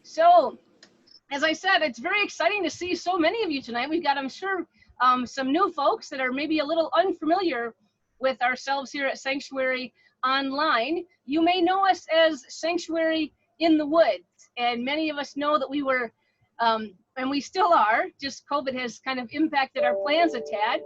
So, as I said, it's very exciting to see so many of you tonight. We've got, I'm sure, some new folks that are maybe a little unfamiliar with ourselves here at Sanctuary Online. You may know us as Sanctuary in the Woods, and many of us know that we were, and we still are, just COVID has kind of impacted our plans a tad,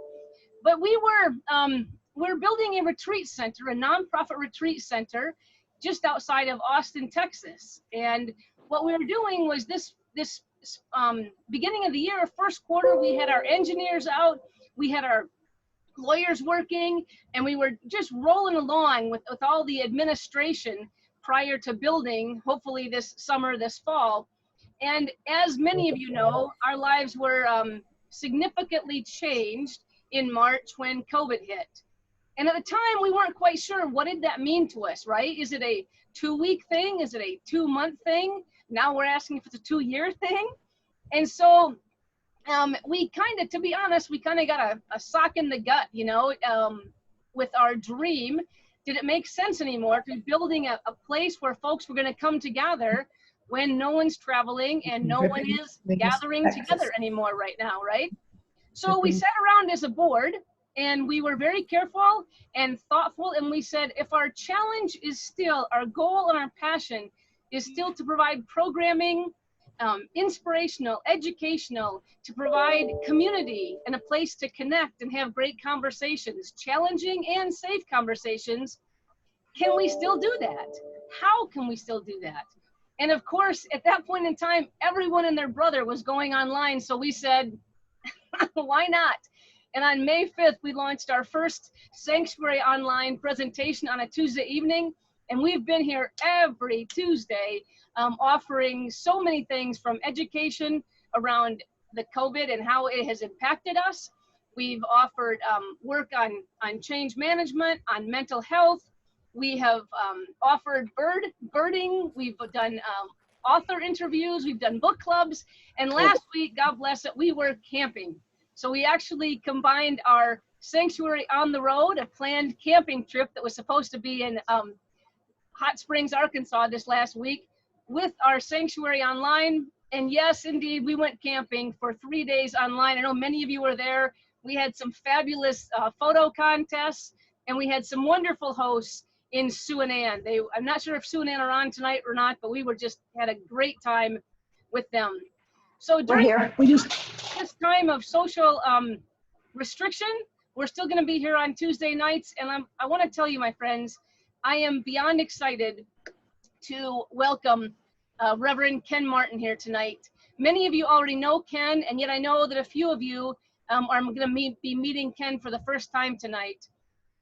but we're building a retreat center, a nonprofit retreat center, just outside of Austin, Texas. And what we were doing was this beginning of the year, first quarter, we had our engineers out, we had our lawyers working, and we were just rolling along with all the administration prior to building, hopefully this summer, this fall. And as many of you know, our lives were significantly changed in March when COVID hit. And at the time, we weren't quite sure, what did that mean to us, right? Is it a 2-week thing? Is it a 2-month thing? Now we're asking if it's a 2-year thing. And so we kind of, to be honest, we kind of got a sock in the gut, you know, with our dream. Did it make sense anymore to be building a place where folks were going to come together when no one's traveling and no one is gathering together anymore right now, right? So we sat around as a board, and we were very careful and thoughtful, and we said, if our challenge is still, our goal and our passion is still to provide programming, inspirational, educational, to provide community and a place to connect and have great conversations, challenging and safe conversations, can we still do that? How can we still do that? And of course, at that point in time, everyone and their brother was going online, so we said, why not? And on May 5th, we launched our first Sanctuary Online presentation on a Tuesday evening. And we've been here every Tuesday offering so many things, from education around the COVID and how it has impacted us. We've offered work on change management, on mental health. We have offered birding. We've done author interviews. We've done book clubs. And last week, God bless it, we were camping. So we actually combined our Sanctuary on the Road, a planned camping trip that was supposed to be in Hot Springs, Arkansas this last week, with our Sanctuary Online. And yes, indeed, we went camping for 3 days online. I know many of you were there. We had some fabulous photo contests, and we had some wonderful hosts in SOOO and Ann. I'm not sure if SOOO and Ann are on tonight or not, but we were just had a great time with them. So during this time of social restriction, we're still going to be here on Tuesday nights. And I want to tell you, my friends, I am beyond excited to welcome Reverend Ken Martin here tonight. Many of you already know Ken, and yet I know that a few of you are going to be meeting Ken for the first time tonight.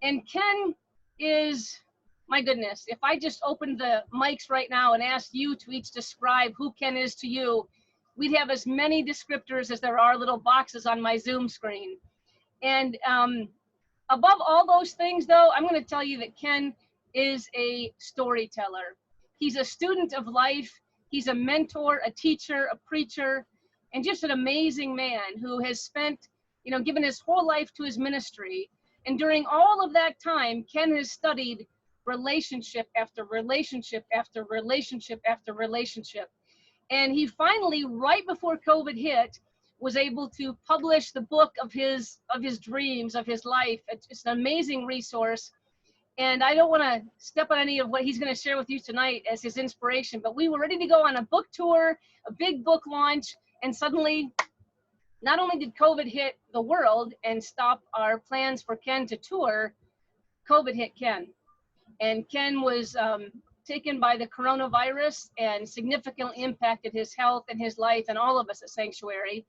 And Ken is, my goodness, if I just opened the mics right now and asked you to each describe who Ken is to you, we'd have as many descriptors as there are little boxes on my Zoom screen. And above all those things, though, I'm going to tell you that Ken is a storyteller. He's a student of life. He's a mentor, a teacher, a preacher, and just an amazing man who has spent, you know, given his whole life to his ministry. And during all of that time, Ken has studied relationship after relationship after relationship after relationship. And he finally, right before COVID hit, was able to publish the book of his dreams, of his life. It's an amazing resource. And I don't want to step on any of what he's going to share with you tonight as his inspiration, but we were ready to go on a book tour, a big book launch, and suddenly, not only did COVID hit the world and stop our plans for Ken to tour, COVID hit Ken. And Ken was taken by the coronavirus and significantly impacted his health and his life and all of us at Sanctuary.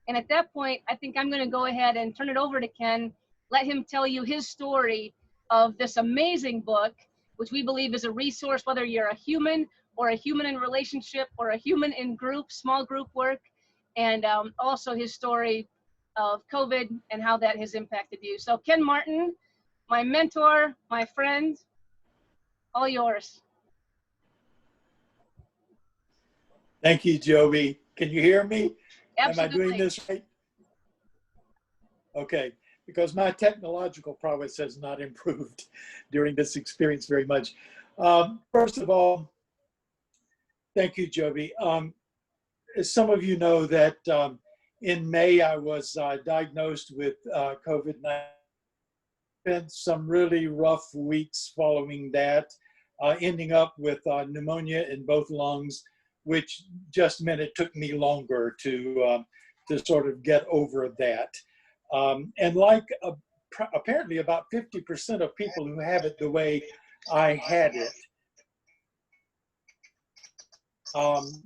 And at that point, I think I'm going to go ahead and turn it over to Ken, let him tell you his story of this amazing book, which we believe is a resource, whether you're a human or a human in relationship or a human in group, small group work, and also his story of COVID and how that has impacted you. So Ken Martin, my mentor, my friend, all yours. Thank you, Joby. Can you hear me? Absolutely. Am I doing this right? Okay, because my technological prowess has not improved during this experience very much. First of all, Thank you, Joby. As some of you know that in May I was diagnosed with COVID-19. Spent some really rough weeks following that, ending up with pneumonia in both lungs, which just meant it took me longer to sort of get over that. And like apparently about 50% of people who have it the way I had it,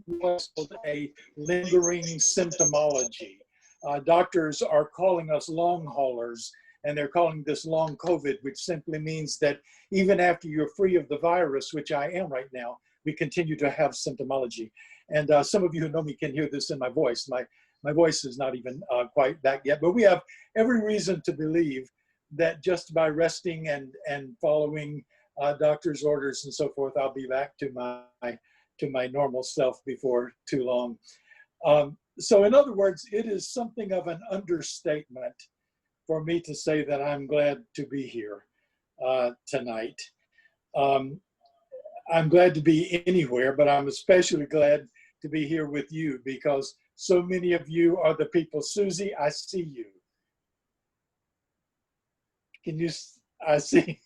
was a lingering symptomology. Doctors are calling us long haulers, and they're calling this long COVID, which simply means that even after you're free of the virus, which I am right now, we continue to have symptomology. And some of you who know me can hear this in my voice. My voice is not even quite back yet, but we have every reason to believe that just by resting and following doctor's orders and so forth, I'll be back to my normal self before too long. So in other words, it is something of an understatement for me to say that I'm glad to be here tonight. I'm glad to be anywhere, but I'm especially glad to be here with you because so many of you are the people. Susie, I see you. Can you, I see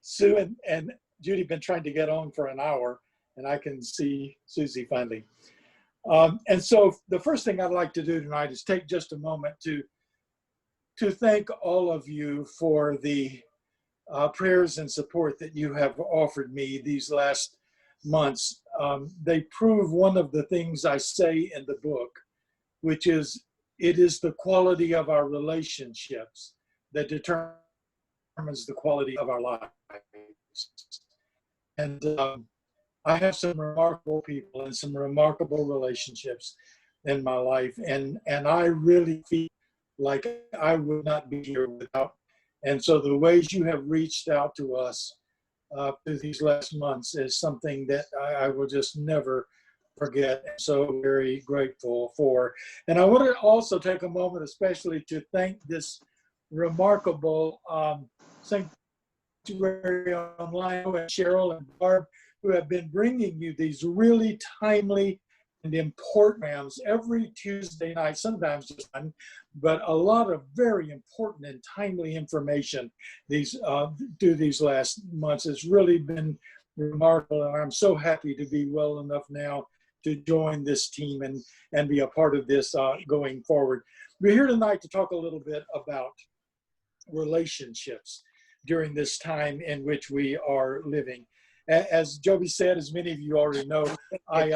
Sue and Judy been trying to get on for an hour, and I can see Susie finally. And so the first thing I'd like to do tonight is take just a moment to thank all of you for the prayers and support that you have offered me these last months. They prove one of the things I say in the book, which is it is the quality of our relationships that determines the quality of our lives. And I have some remarkable people and some remarkable relationships in my life, and I really feel like I would not be here without. And so the ways you have reached out to us through these last months is something that I will just never forget. And so very grateful for. And I want to also take a moment especially to thank this remarkable Sanctuary Online and Cheryl and Barb, who have been bringing you these really timely and important programs every Tuesday night, sometimes just one, but a lot of very important and timely information through these last months. It's really been remarkable, and I'm so happy to be well enough now to join this team and be a part of this going forward. We're here tonight to talk a little bit about relationships during this time in which we are living. As Joby said, as many of you already know, I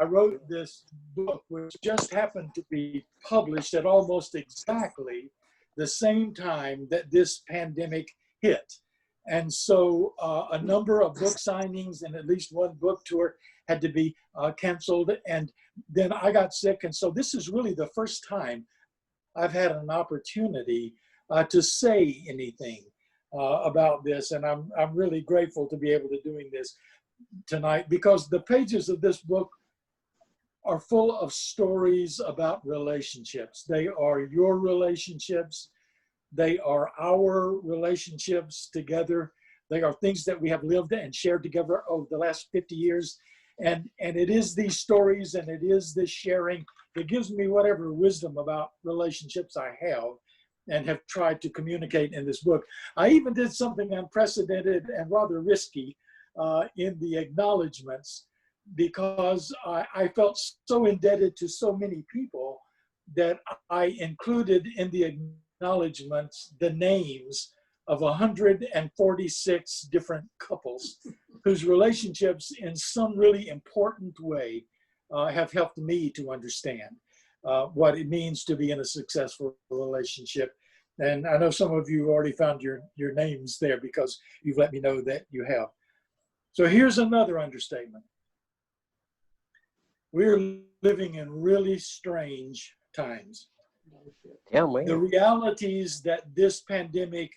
wrote this book, which just happened to be published at almost exactly the same time that this pandemic hit. And so a number of book signings and at least one book tour had to be canceled. And then I got sick. And so this is really the first time I've had an opportunity to say anything about this, and I'm really grateful to be able to doing this tonight because the pages of this book are full of stories about relationships. They are your relationships. They are our relationships together. They are things that we have lived and shared together over the last 50 years. And it is these stories and it is this sharing that gives me whatever wisdom about relationships I have and have tried to communicate in this book. I even did something unprecedented and rather risky in the acknowledgments because I felt so indebted to so many people that I included in the acknowledgments the names of 146 different couples whose relationships in some really important way have helped me to understand what it means to be in a successful relationship. And I know some of you already found your names there because you've let me know that you have. So here's another understatement. We're living in really strange times. Tell me. The realities that this pandemic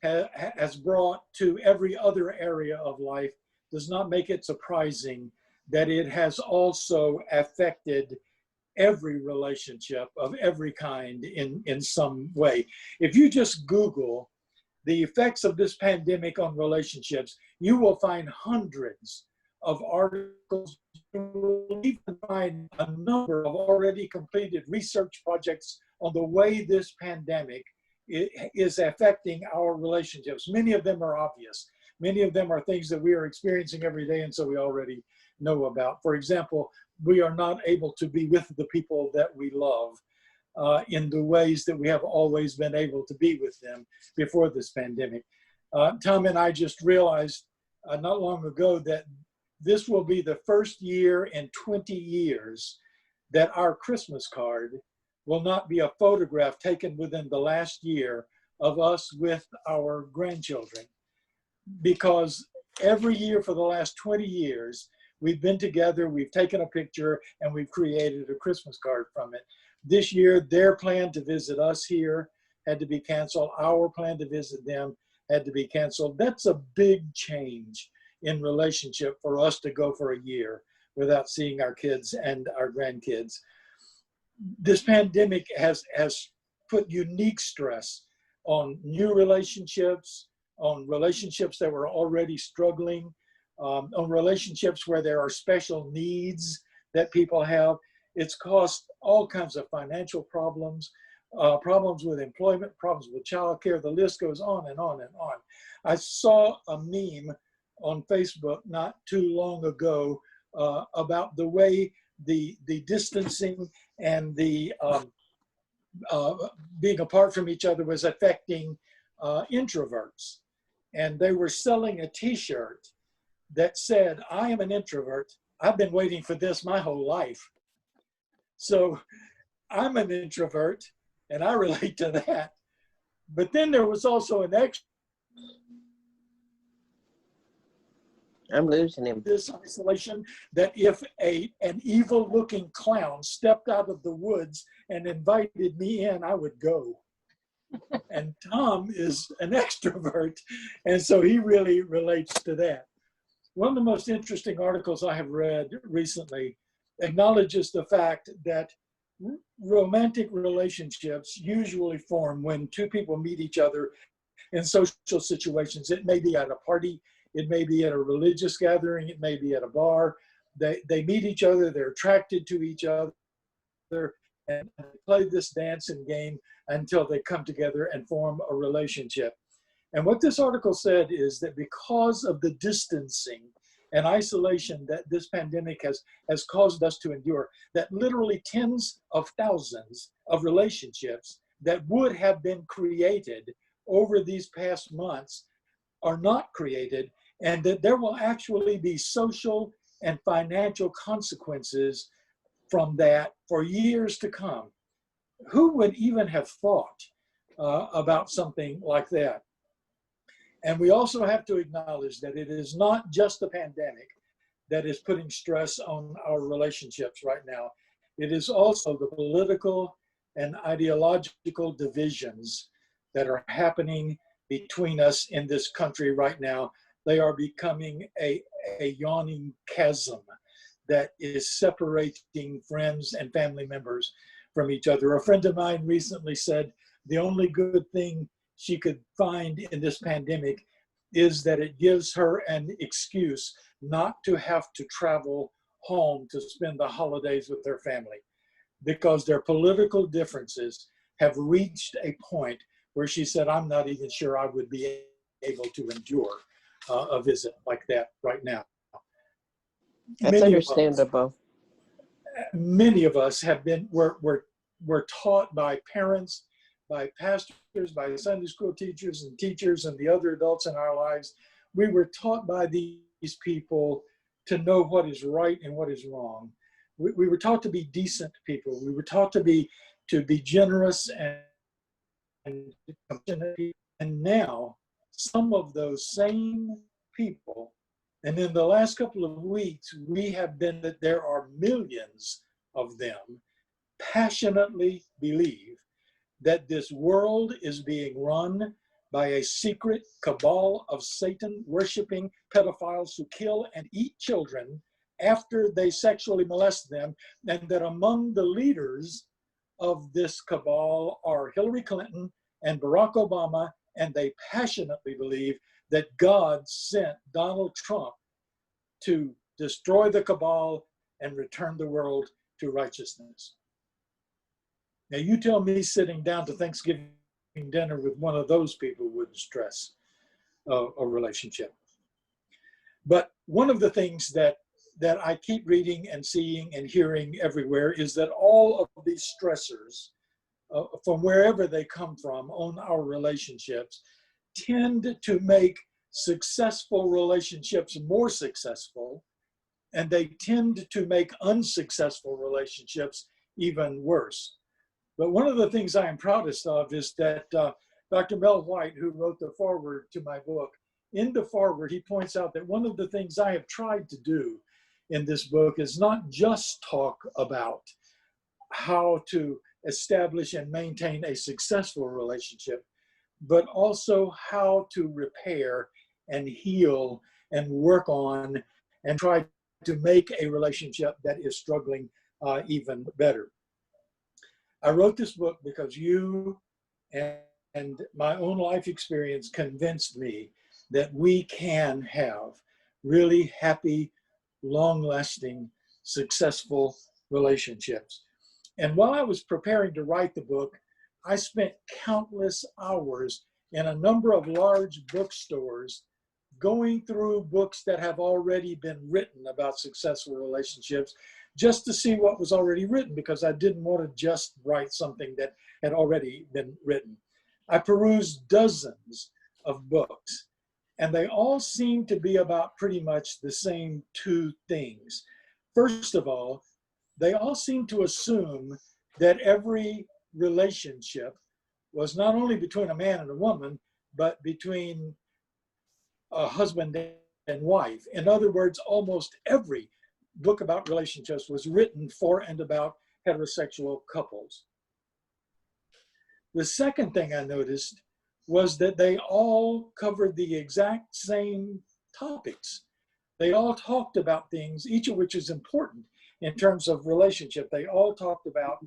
has brought to every other area of life does not make it surprising that it has also affected every relationship of every kind in some way. If you just Google the effects of this pandemic on relationships, you will find hundreds of articles, even find a number of already completed research projects on the way this pandemic is affecting our relationships. Many of them are obvious. Many of them are things that we are experiencing every day, and so we already know about. For example, we are not able to be with the people that we love in the ways that we have always been able to be with them before this pandemic. Tom and I just realized not long ago that this will be the first year in 20 years that our Christmas card will not be a photograph taken within the last year of us with our grandchildren. Because every year for the last 20 years, we've been together, we've taken a picture, and we've created a Christmas card from it. This year, their plan to visit us here had to be canceled. Our plan to visit them had to be canceled. That's a big change in relationship for us to go for a year without seeing our kids and our grandkids. This pandemic has put unique stress on new relationships, on relationships that were already struggling, on relationships where there are special needs that people have. It's caused all kinds of financial problems, problems with employment, problems with childcare. The list goes on and on and on. I saw a meme on Facebook not too long ago about the way the distancing and the being apart from each other was affecting introverts. And they were selling a t-shirt that said, "I am an introvert. I've been waiting for this my whole life." So I'm an introvert and I relate to that. But then there was also an extra. I'm losing him. This isolation, that if an evil looking clown stepped out of the woods and invited me in, I would go. And Tom is an extrovert, and so he really relates to that. One of the most interesting articles I have read recently acknowledges the fact that romantic relationships usually form when two people meet each other in social situations. It may be at a party, it may be at a religious gathering, it may be at a bar. They meet each other, they're attracted to each other, and play this dance and game until they come together and form a relationship. And what this article said is that because of the distancing and isolation that this pandemic has caused us to endure, that literally tens of thousands of relationships that would have been created over these past months are not created, and that there will actually be social and financial consequences from that for years to come. Who would even have thought about something like that? And we also have to acknowledge that it is not just the pandemic that is putting stress on our relationships right now. It is also the political and ideological divisions that are happening between us in this country right now. They are becoming a yawning chasm that is separating friends and family members from each other. A friend of mine recently said the only good thing she could find in this pandemic is that it gives her an excuse not to have to travel home to spend the holidays with their family, because their political differences have reached a point where she said, "I'm not even sure I would be able to endure a visit like that right now." That's understandable. Many of us have been, we're taught by parents, by pastors, by Sunday school teachers and teachers and the other adults in our lives. We were taught by these people to know what is right and what is wrong. We were taught to be decent people. We were taught to be generous and compassionate. And now some of those same people, and in the last couple of weeks, we have been that there are millions of them, passionately believe that this world is being run by a secret cabal of Satan worshiping pedophiles who kill and eat children after they sexually molest them, and that among the leaders of this cabal are Hillary Clinton and Barack Obama, and they passionately believe that God sent Donald Trump to destroy the cabal and return the world to righteousness. Now, you tell me sitting down to Thanksgiving dinner with one of those people wouldn't stress a relationship. But one of the things that I keep reading and seeing and hearing everywhere is that all of these stressors, from wherever they come from on our relationships, tend to make successful relationships more successful, and they tend to make unsuccessful relationships even worse. But one of the things I am proudest of is that Dr. Mel White, who wrote the foreword to my book, in the foreword, he points out that one of the things I have tried to do in this book is not just talk about how to establish and maintain a successful relationship, but also how to repair and heal and work on and try to make a relationship that is struggling even better. I wrote this book because you and my own life experience convinced me that we can have really happy, long-lasting, successful relationships. And while I was preparing to write the book, I spent countless hours in a number of large bookstores going through books that have already been written about successful relationships just to see what was already written, because I didn't want to just write something that had already been written. I perused dozens of books, and they all seem to be about pretty much the same two things. First of all, they all seem to assume that every relationship was not only between a man and a woman, but between a husband and wife. In other words, almost every book about relationships was written for and about heterosexual couples. The second thing I noticed was that they all covered the exact same topics. They all talked about things, each of which is important in terms of relationship. They all talked about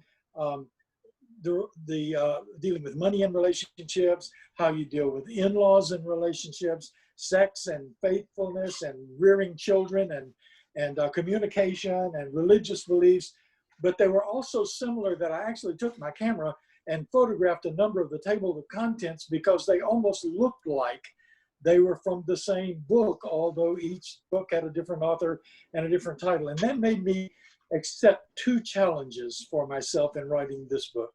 dealing with money in relationships, how you deal with in-laws in relationships, sex and faithfulness and rearing children and communication and religious beliefs. But they were also similar that I actually took my camera and photographed a number of the table of contents because they almost looked like they were from the same book, although each book had a different author and a different title. And that made me accept two challenges for myself in writing this book.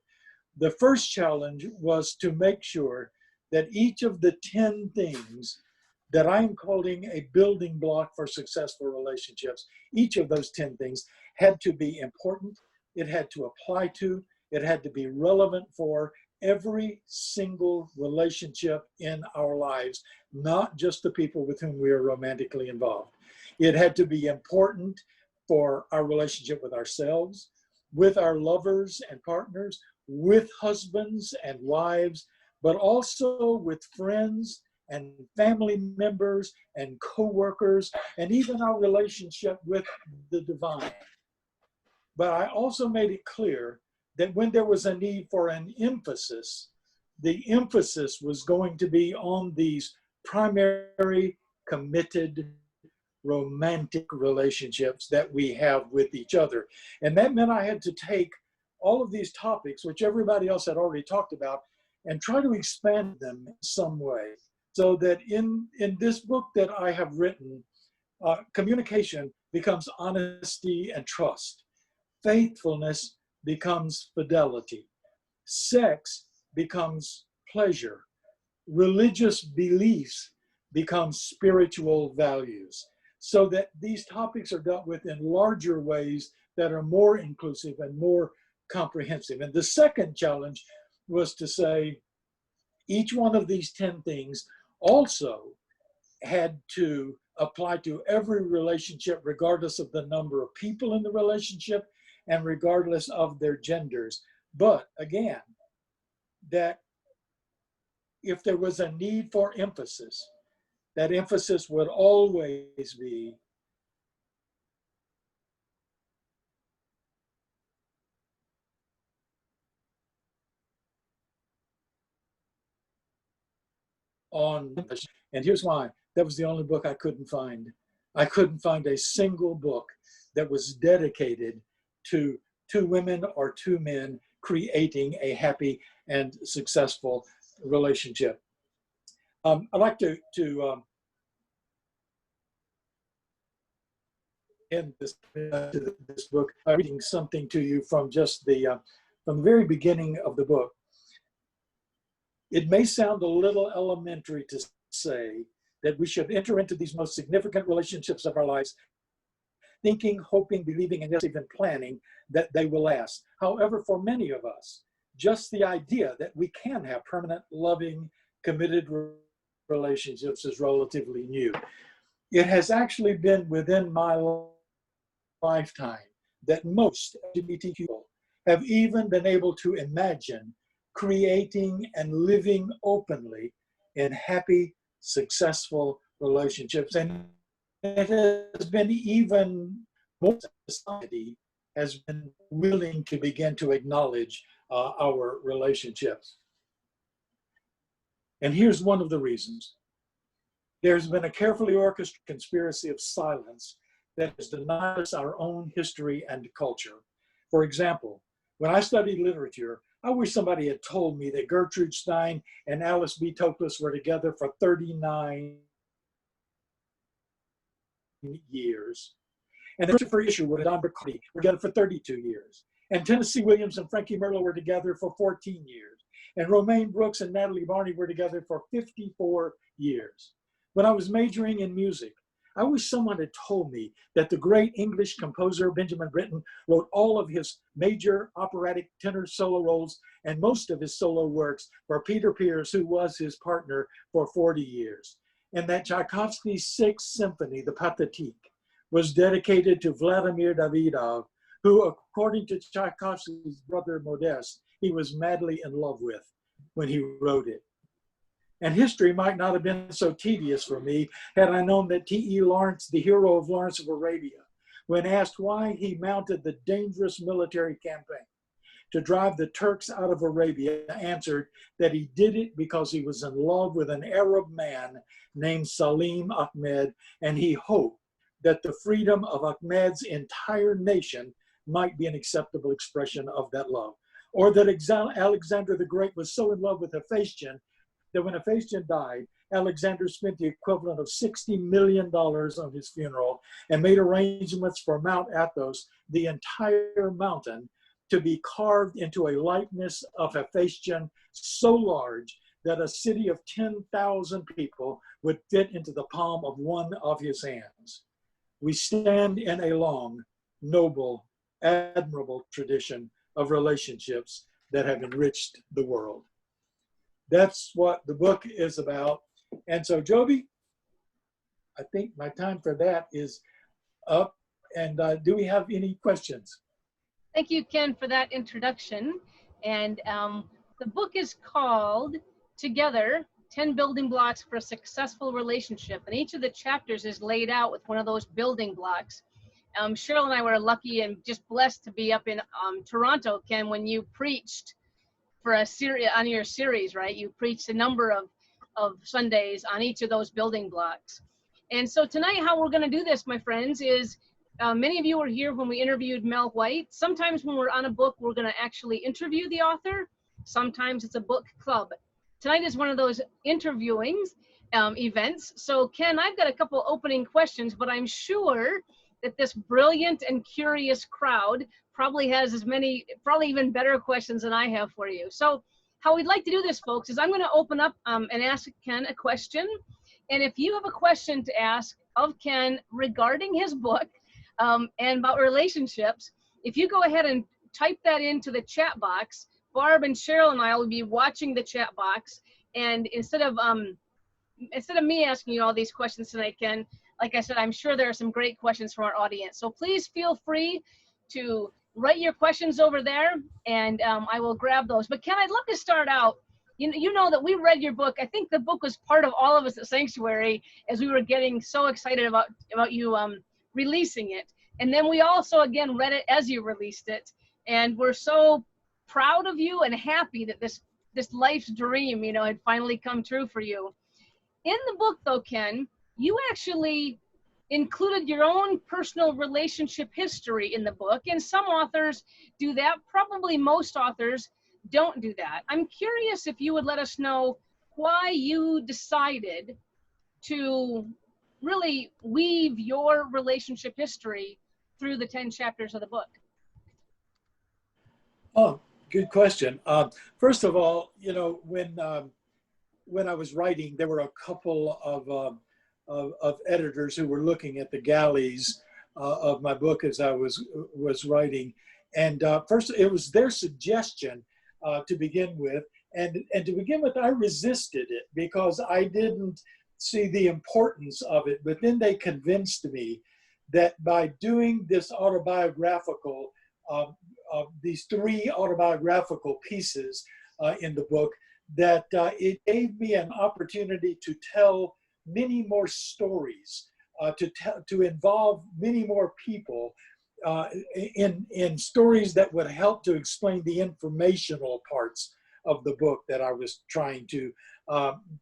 The first challenge was to make sure that each of the 10 things that I'm calling a building block for successful relationships, each of those 10 things had to be important, it had to apply to, it had to be relevant for every single relationship in our lives, not just the people with whom we are romantically involved. It had to be important for our relationship with ourselves, with our lovers and partners, with husbands and wives, but also with friends and family members and co-workers, and even our relationship with the divine. But I also made it clear that when there was a need for an emphasis, the emphasis was going to be on these primary, committed, romantic relationships that we have with each other. And that meant I had to take all of these topics, which everybody else had already talked about, and try to expand them in some way. So that in this book that I have written, communication becomes honesty and trust. Faithfulness becomes fidelity. Sex becomes pleasure. Religious beliefs become spiritual values. So that these topics are dealt with in larger ways that are more inclusive and more comprehensive. And the second challenge was to say each one of these 10 things also had to apply to every relationship, regardless of the number of people in the relationship and regardless of their genders. But again, that if there was a need for emphasis, that emphasis would always be on. And here's why. That was the only book I couldn't find I couldn't find a single book that was dedicated to two women or two men creating a happy and successful relationship. I'd like to end this book by reading something to you from just from the very beginning of the book. It may sound a little elementary to say that we should enter into these most significant relationships of our lives thinking, hoping, believing, and yes, even planning that they will last. However, for many of us, just the idea that we can have permanent, loving, committed relationships is relatively new. It has actually been within my lifetime that most LGBT people have even been able to imagine creating and living openly in happy, successful relationships. And it has been even more, society has been willing to begin to acknowledge our relationships. And here's one of the reasons. There's been a carefully orchestrated conspiracy of silence that has denied us our own history and culture. For example, when I studied literature, I wish somebody had told me that Gertrude Stein and Alice B. Toklas were together for 39 years. And Christopher Isherwood and Don Bercotti were together for 32 years. And Tennessee Williams and Frankie Merlo were together for 14 years. And Romaine Brooks and Natalie Barney were together for 54 years. When I was majoring in music, I wish someone had told me that the great English composer Benjamin Britten wrote all of his major operatic tenor solo roles and most of his solo works for Peter Pears, who was his partner for 40 years. And that Tchaikovsky's Sixth Symphony, the Pathétique, was dedicated to Vladimir Davidov, who, according to Tchaikovsky's brother Modest, he was madly in love with when he wrote it. And history might not have been so tedious for me had I known that T.E. Lawrence, the hero of Lawrence of Arabia, when asked why he mounted the dangerous military campaign to drive the Turks out of Arabia, answered that he did it because he was in love with an Arab man named Salim Ahmed, and he hoped that the freedom of Ahmed's entire nation might be an acceptable expression of that love. Or that Alexander the Great was so in love with Hephaestion that when Hephaestion died, Alexander spent the equivalent of $60 million on his funeral and made arrangements for Mount Athos, the entire mountain, to be carved into a likeness of Hephaestion so large that a city of 10,000 people would fit into the palm of one of his hands. We stand in a long, noble, admirable tradition of relationships that have enriched the world. That's what the book is about. And so, Joby, I think my time for that is up. And do we have any questions? Thank you, Ken, for that introduction. And the book is called Together, 10 Building Blocks for a Successful Relationship. And each of the chapters is laid out with one of those building blocks. Cheryl and I were lucky and just blessed to be up in Toronto, Ken, when you preached for a series on your series, right? You preached a number of Sundays on each of those building blocks. And so tonight, how we're going to do this, my friends, is many of you were here when we interviewed Mel White. Sometimes when we're on a book, we're going to actually interview the author. Sometimes it's a book club. Tonight is one of those interviewing events. So Ken, I've got a couple opening questions, but I'm sure that this brilliant and curious crowd probably has as many, probably even better questions than I have for you. So how we'd like to do this, folks, is I'm going to open up and ask Ken a question. And if you have a question to ask of Ken regarding his book and about relationships, if you go ahead and type that into the chat box, Barb and Cheryl and I will be watching the chat box. And instead of me asking you all these questions tonight, Ken, like I said, I'm sure there are some great questions from our audience. So please feel free to write your questions over there, and I will grab those. But Ken, I'd love to start out. You know that we read your book. I think the book was part of all of us at Sanctuary as we were getting so excited about you releasing it. And then we also, again, read it as you released it. And we're so proud of you and happy that this life's dream, had finally come true for you. In the book, though, Ken, you actually included your own personal relationship history in the book, and some authors do that. Probably most authors don't do that. I'm curious if you would let us know why you decided to really weave your relationship history through the 10 chapters of the book. Oh, good question. First of all, you know, when I was writing, there were a couple of editors who were looking at the galleys of my book as I was writing, and first it was their suggestion to begin with, and to begin with, I resisted it because I didn't see the importance of it. But then they convinced me that by doing this autobiographical, these three autobiographical pieces in the book, that it gave me an opportunity to tell many more stories, to involve many more people in stories that would help to explain the informational parts of the book that I was trying to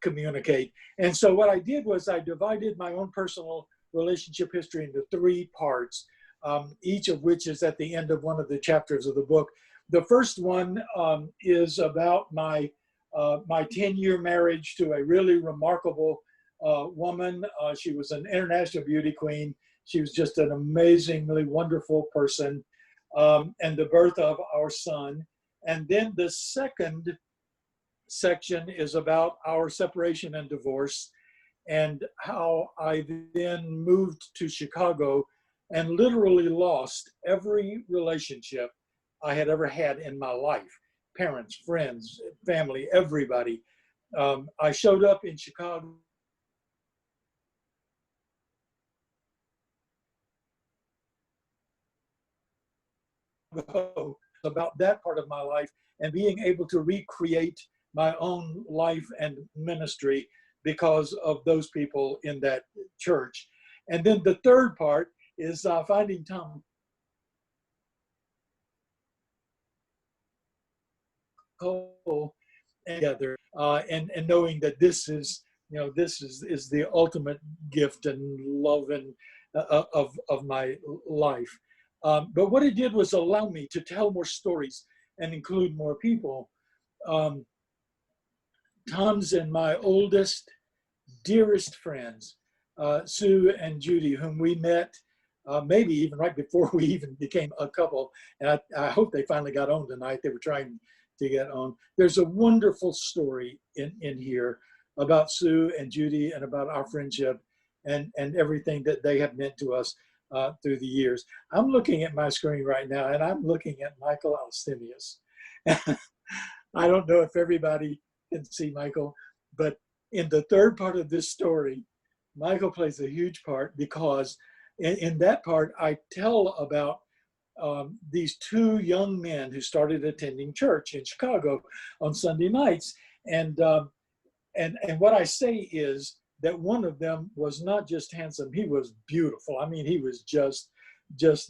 communicate. And so what I did was I divided my own personal relationship history into three parts, each of which is at the end of one of the chapters of the book. The first one is about my 10-year marriage to a really remarkable woman. She was an international beauty queen. She was just an amazingly wonderful person, and the birth of our son. And then the second section is about our separation and divorce, and how I then moved to Chicago and literally lost every relationship I had ever had in my life. Parents, friends, family, everybody. I showed up in Chicago about that part of my life and being able to recreate my own life and ministry because of those people in that church. And then the third part is finding Tom Cole together, and knowing that this is, you know, this is the ultimate gift and love and of my life. But what it did was allow me to tell more stories and include more people. Tom's and my oldest, dearest friends, Sue and Judy, whom we met maybe even right before we even became a couple. And I hope they finally got on tonight. They were trying to get on. There's a wonderful story in here about Sue and Judy and about our friendship and everything that they have meant to us through the years. I'm looking at my screen right now, and I'm looking at Michael Alstinius. I don't know if everybody can see Michael, but in the third part of this story, Michael plays a huge part because in that part, I tell about these two young men who started attending church in Chicago on Sunday nights. And what I say is that one of them was not just handsome, he was beautiful. I mean, he was just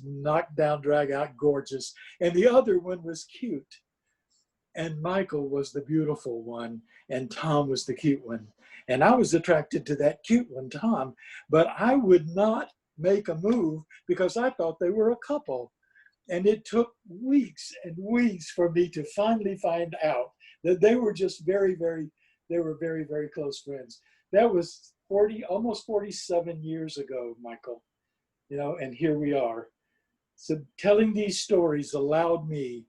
knocked down, drag out, gorgeous. And the other one was cute. And Michael was the beautiful one, and Tom was the cute one. And I was attracted to that cute one, Tom, but I would not make a move because I thought they were a couple. And it took weeks and weeks for me to finally find out that they were just very, very close friends. That was almost 47 years ago, Michael, you know, and here we are. So telling these stories allowed me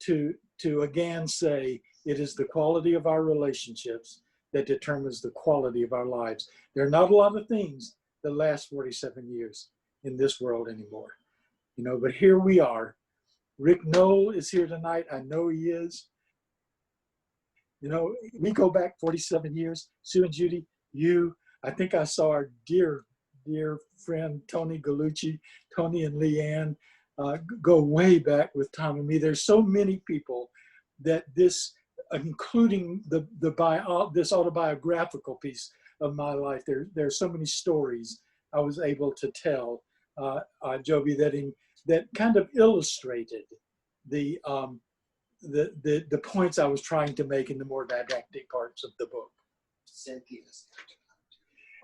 to again say it is the quality of our relationships that determines the quality of our lives. There are not a lot of things that last 47 years in this world anymore, you know, but here we are. Rick Knoll is here tonight. I know he is. You know, we go back 47 years. Sue and Judy, I think I saw our dear friend, Tony Gallucci, Tony and Leanne, go way back with Tom and me. There's so many people that this, including this autobiographical piece of my life, there's so many stories I was able to tell, Joby, that kind of illustrated the points I was trying to make in the more didactic parts of the book.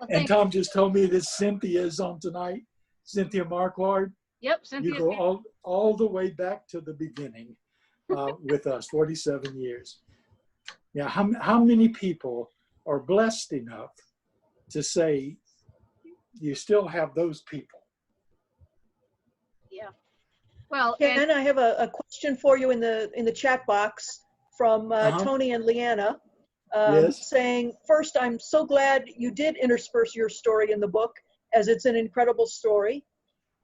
Well, And thank Tom just told me that Cynthia is on tonight. Cynthia Marquardt. Yep, You Cynthia. go all the way back to the beginning with us, 47 years. Yeah, how many people are blessed enough to say you still have those people? Yeah. Well, Ken, I have a question for you in the chat box from Uh-huh. Tony and Leanna, Yes. saying, first, I'm so glad you did intersperse your story in the book, as it's an incredible story.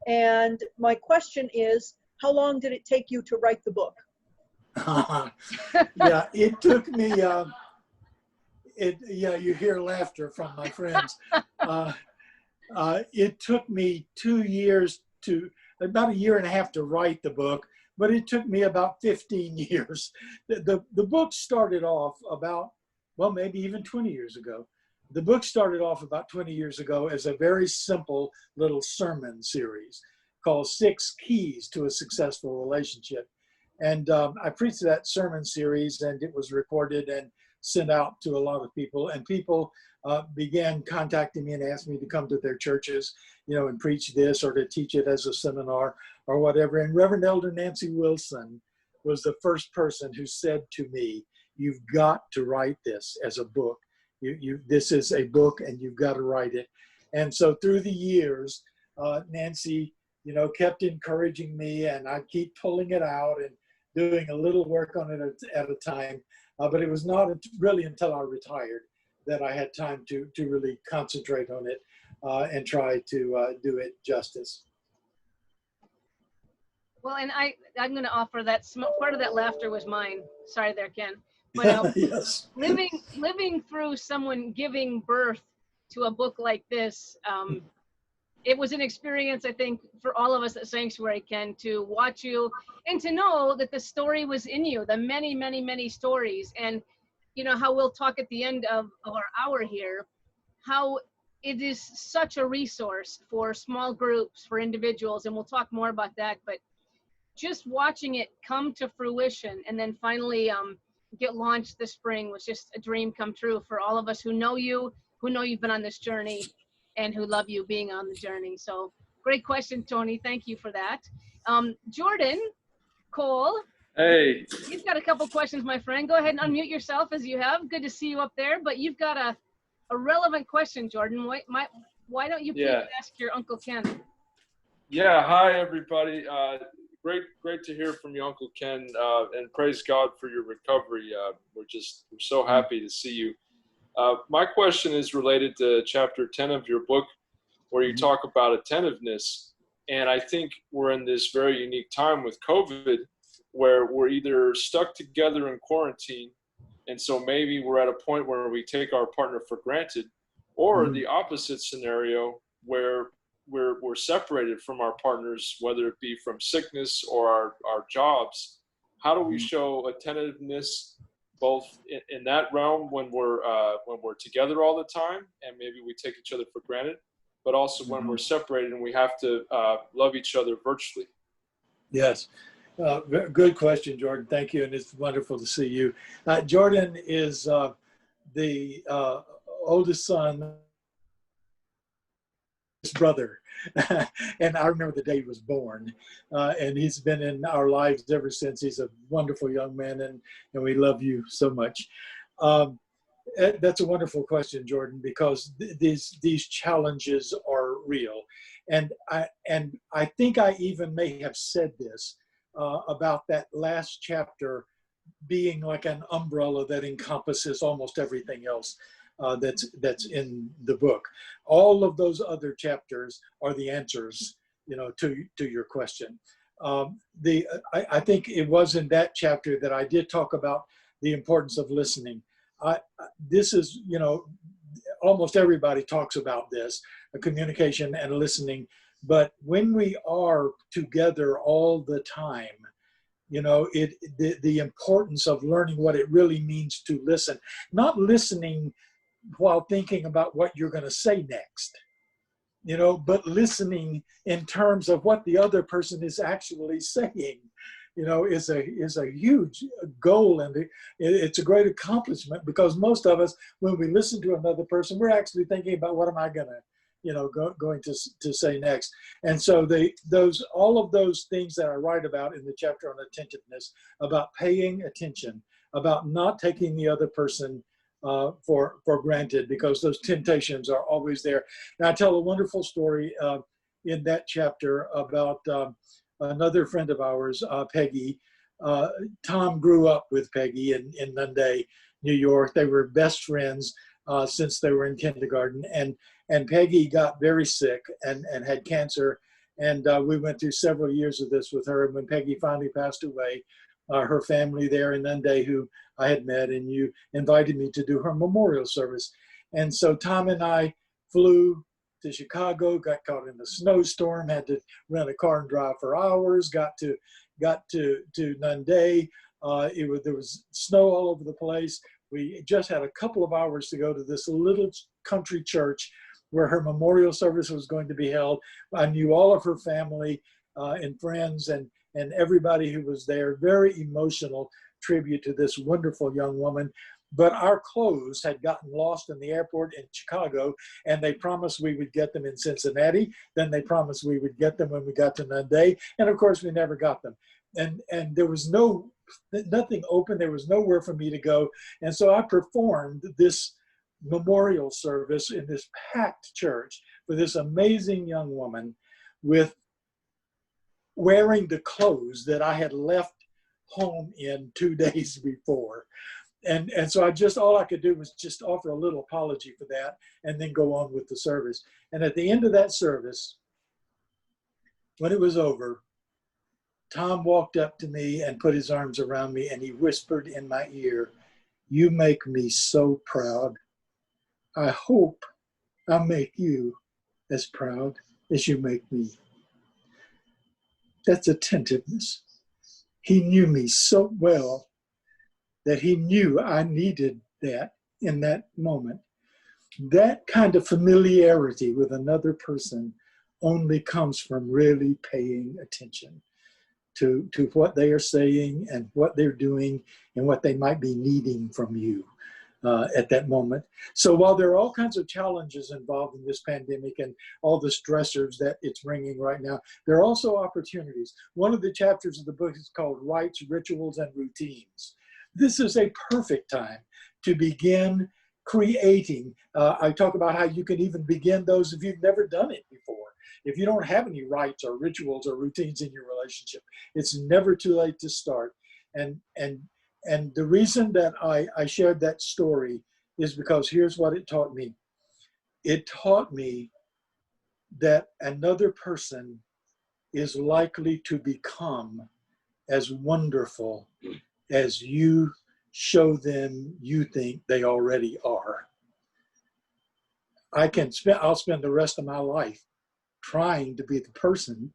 And my question is, how long did it take you to write the book? Yeah, it took me, you hear laughter from my friends. It took me 2 years about a year and a half to write the book, but it took me about 15 years. The book started off about, well, maybe even 20 years ago. The book started off about 20 years ago as a very simple little sermon series called 6 Keys to a Successful Relationship. And I preached that sermon series, and it was recorded and sent out to a lot of people. And people began contacting me and asked me to come to their churches, and preach this or to teach it as a seminar or whatever. And Reverend Elder Nancy Wilson was the first person who said to me, "You've got to write this as a book. This is a book, and you've got to write it." And so through the years, Nancy, kept encouraging me, and I keep pulling it out and doing a little work on it at a time. But it was not really until I retired that I had time to really concentrate on it and try to do it justice. Well, and I'm going to offer that part of that laughter was mine. Sorry there, Ken. But Yes. living through someone giving birth to a book like this, it was an experience, I think, for all of us at Sanctuary, Ken, to watch you and to know that the story was in you, the many, many, many stories. And how we'll talk at the end of our hour here, how it is such a resource for small groups, for individuals, and we'll talk more about that. But just watching it come to fruition and then finally get launched this spring was just a dream come true for all of us who know you, who know you've been on this journey, and who love you being on the journey. So great question, Tony. Thank you for that. Jordan Cole. Hey. You've got a couple questions, my friend. Go ahead and unmute yourself as you have. Good to see you up there. But you've got a relevant question, Jordan. Why don't you please ask your Uncle Ken? Yeah. Hi, everybody. Great to hear from you, Uncle Ken. And praise God for your recovery. We're so happy to see you. My question is related to chapter 10 of your book, where you talk about attentiveness. And I think we're in this very unique time with COVID, where we're either stuck together in quarantine, and so maybe we're at a point where we take our partner for granted, or the opposite scenario where we're separated from our partners, whether it be from sickness or our jobs. How do we show attentiveness both in that realm when we're together all the time and maybe we take each other for granted, but also when we're separated and we have to love each other virtually? Yes. Good question, Jordan. Thank you. And it's wonderful to see you. Jordan is the oldest son, his brother. And I remember the day he was born. And he's been in our lives ever since. He's a wonderful young man, and we love you so much. That's a wonderful question, Jordan, because these challenges are real. And I think I even may have said this about that last chapter being like an umbrella that encompasses almost everything else that's in the book. All of those other chapters are the answers, to your question. I think it was in that chapter that I did talk about the importance of listening. This is, almost everybody talks about this, communication and listening. But when we are together all the time, the importance of learning what it really means to listen, not listening while thinking about what you're going to say next, but listening in terms of what the other person is actually saying. is a huge goal, and it's a great accomplishment, because most of us, when we listen to another person, we're actually thinking about, what am I gonna, going to say next. And so all of those things that I write about in the chapter on attentiveness, about paying attention, about not taking the other person for granted, because those temptations are always there. And I tell a wonderful story in that chapter about another friend of ours, Peggy. Tom grew up with Peggy in Nunde, New York. They were best friends since they were in kindergarten. And Peggy got very sick and had cancer. And we went through several years of this with her. And when Peggy finally passed away, her family there in Nunde, who I had met, and you invited me to do her memorial service. And so Tom and I flew to Chicago, got caught in a snowstorm, had to rent a car and drive for hours, got to Nunde. There was snow all over the place. We just had a couple of hours to go to this little country church where her memorial service was going to be held. I knew all of her family and friends and everybody who was there. Very emotional tribute to this wonderful young woman. But our clothes had gotten lost in the airport in Chicago, and they promised we would get them in Cincinnati. Then they promised we would get them when we got to Nunde. And of course, we never got them. And there was nothing open. There was nowhere for me to go. And so I performed this memorial service in this packed church for this amazing young woman, with wearing the clothes that I had left home in 2 days before. And so all I could do was just offer a little apology for that, and then go on with the service. And at the end of that service, when it was over, Tom walked up to me and put his arms around me, and he whispered in my ear, "You make me so proud. I hope I make you as proud as you make me." That's attentiveness. He knew me so well that he knew I needed that in that moment. That kind of familiarity with another person only comes from really paying attention to what they are saying and what they're doing and what they might be needing from you at that moment. So while there are all kinds of challenges involved in this pandemic and all the stressors that it's bringing right now, there are also opportunities. One of the chapters of the book is called Rites, Rituals, and Routines. This is a perfect time to begin creating. I talk about how you can even begin those if you've never done it before. If you don't have any rites or rituals or routines in your relationship, it's never too late to start. And the reason that I shared that story is because here's what it taught me. It taught me that another person is likely to become as wonderful as you show them you think they already are. I'll spend the rest of my life trying to be the person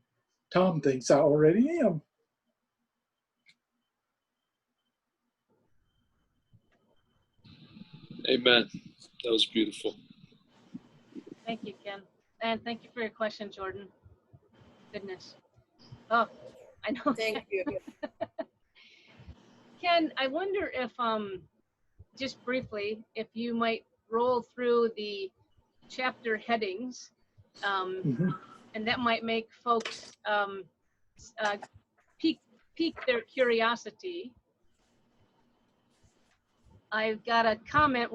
Tom thinks I already am. Amen. That was beautiful. Thank you, Ken. And thank you for your question, Jordan. Goodness. Oh, I know. Thank you. Ken, I wonder if, just briefly, if you might roll through the chapter headings, and that might make folks pique their curiosity. I've got a comment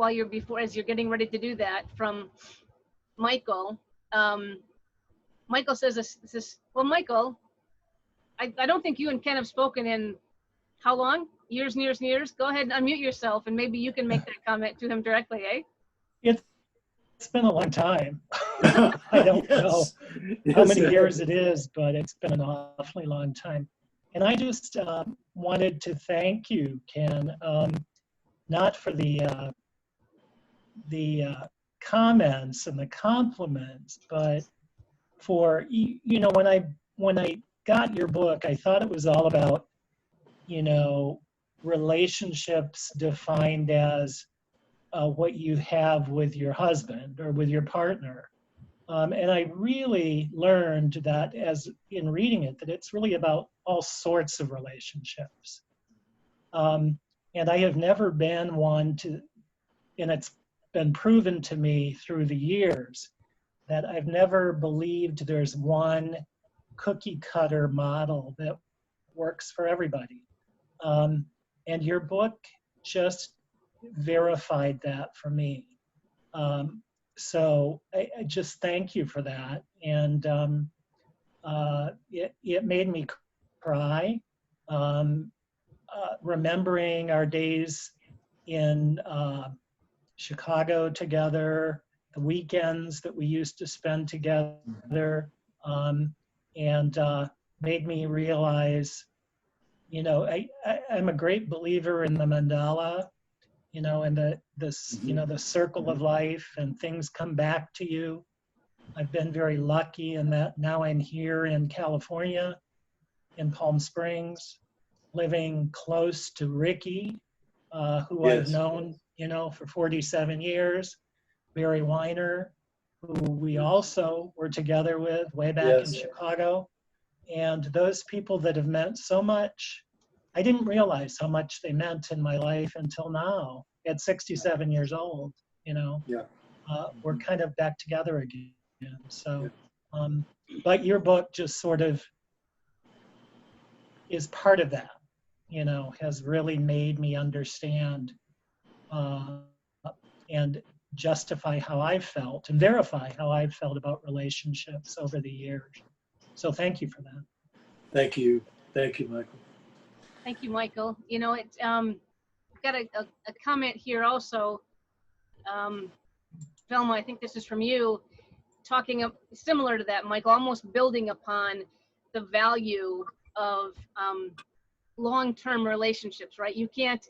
as you're getting ready to do that, from Michael. Michael says well, Michael, I don't think you and Ken have spoken in how long? Years and years and years? Go ahead and unmute yourself, and maybe you can make that comment to him directly, eh? It's been a long time. I don't know how many years it is, but it's been an awfully long time. And I just wanted to thank you, Ken, not for the comments and the compliments, but for, when I got your book, I thought it was all about, relationships defined as what you have with your husband or with your partner. And I really learned that as in reading it, that it's really about all sorts of relationships. And I have never been one to, and it's been proven to me through the years that I've never believed there's one cookie cutter model that works for everybody. And your book just verified that for me. So I just thank you for that. And it made me cry, remembering our days in Chicago together, the weekends that we used to spend together, and made me realize, you know, I'm a great believer in the mandala, you know, and the circle of life, and things come back to you. I've been very lucky in that now I'm here in California, in Palm Springs, living close to Ricky, who I've known, you know, for 47 years, Barry Weiner, who we also were together with way back in Chicago. And those people that have meant so much, I didn't realize how much they meant in my life until now, at 67 years old, you know. We're kind of back together again. So, but your book just sort of is part of that, you know, has really made me understand and justify how I felt and verify how I've felt about relationships over the years. So thank you for that. Thank you. Thank you, Michael. Thank you, Michael. You know, it's got a comment here also. Velma, I think this is from you, talking similar to that, Michael, almost building upon the value of long-term relationships, right? You can't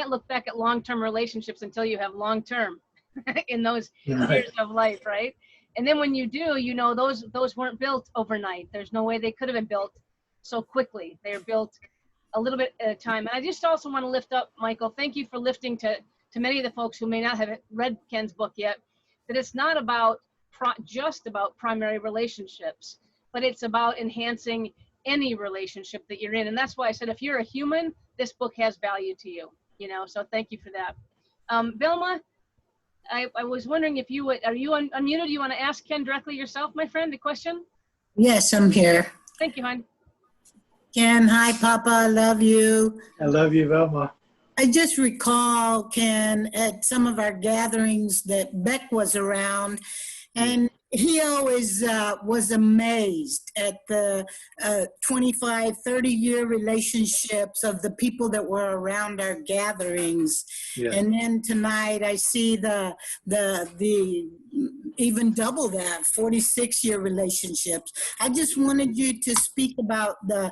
look back at long-term relationships until you have long-term in those years of life, right? And then when you do, you know, those weren't built overnight. There's no way they could have been built so quickly. They're built a little bit at a time. And I just also want to lift up, Michael, thank you for lifting to many of the folks who may not have read Ken's book yet, that it's not about just about primary relationships, but it's about enhancing any relationship that you're in. And that's why I said, if you're a human, this book has value to you, you know, so thank you for that. Vilma, I was wondering if you would, are you unmuted? Do you want to ask Ken directly yourself, my friend, the question? Yes, I'm here. Thank you, hon. Ken, hi, Papa, I love you. I love you, Velma. I just recall, Ken, at some of our gatherings that Beck was around, and he always was amazed at the 25, 30-year relationships of the people that were around our gatherings. Yeah. And then tonight I see the even double that, 46-year relationships. I just wanted you to speak about the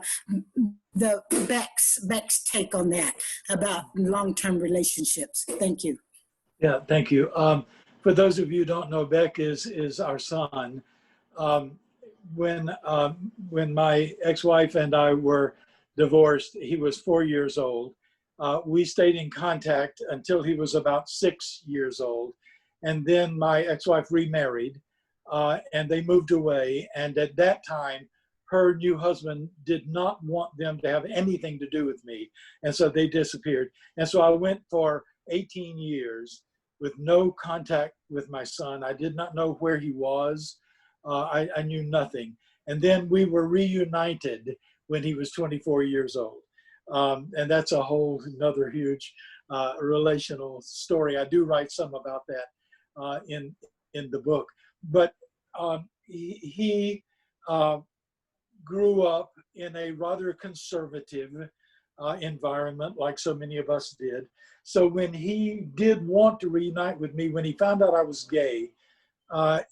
Beck's take on that, about long-term relationships. Thank you. Yeah, thank you. For those of you who don't know, Beck is our son. When my ex-wife and I were divorced, he was 4 years old. We stayed in contact until he was about 6 years old. And then my ex-wife remarried and they moved away. And at that time, her new husband did not want them to have anything to do with me. And so they disappeared. And so I went for 18 years with no contact with my son. I did not know where he was. I knew nothing. And then we were reunited when he was 24 years old. And that's a whole another huge relational story. I do write some about that in the book. But he grew up in a rather conservative environment, like so many of us did. So when he did want to reunite with me, when he found out I was gay,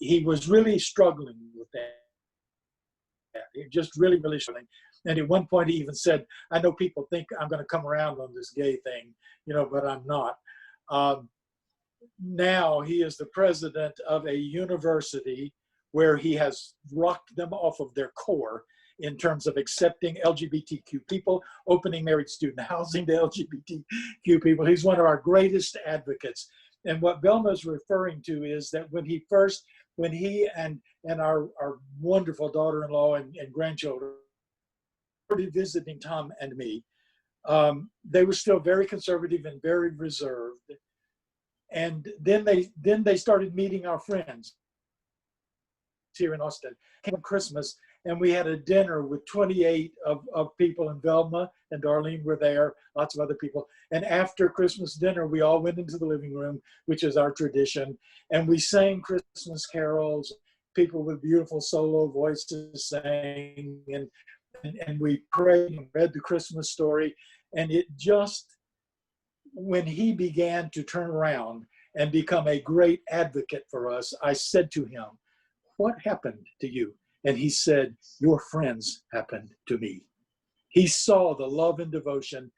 he was really struggling with that. He just really, really struggling. And at one point he even said, I know people think I'm going to come around on this gay thing, you know, but I'm not. Now he is the president of a university where he has rocked them off of their core in terms of accepting LGBTQ people, opening married student housing to LGBTQ people. He's one of our greatest advocates. And what Velma is referring to is that when he first when he and our wonderful daughter-in-law and grandchildren started visiting Tom and me, they were still very conservative and very reserved. And then they started meeting our friends here in Austin. Came Christmas, and we had a dinner with 28 of people, and Velma and Darlene were there, lots of other people. And after Christmas dinner, we all went into the living room, which is our tradition, and we sang Christmas carols. People with beautiful solo voices sang, and we prayed and read the Christmas story. And it just, when he began to turn around and become a great advocate for us, I said to him, "What happened to you?" And he said, "Your friends happened to me." He saw the love and devotion